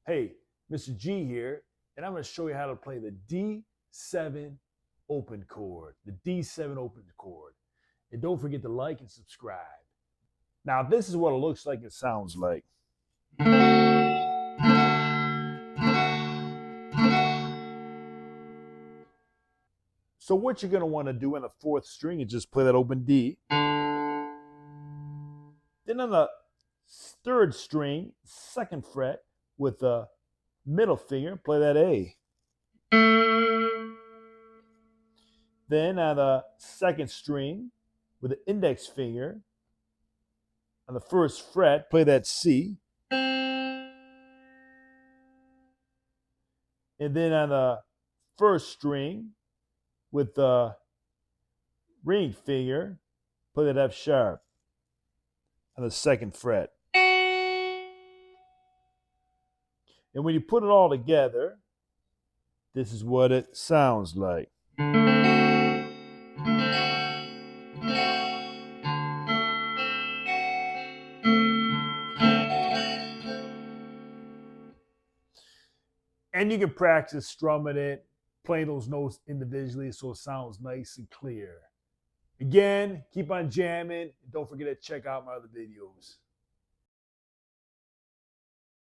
Hey, Mr. G here, and I'm going to show you how to play the D7 open chord. The D7 open chord. And don't forget to like and subscribe. Now, this is what it looks like and sounds like. So what you're going to want to do in the fourth string is just play that open D. Then on the third string, second fret, with the middle finger, play that A. Then on the second string, with the index finger, on the first fret, play that C. And then on the first string, with the ring finger, play that F sharp on the second fret. And when you put it all together, this is what it sounds like. And you can practice strumming it, playing those notes individually so it sounds nice and clear. Again, keep on jamming. Don't forget to check out my other videos.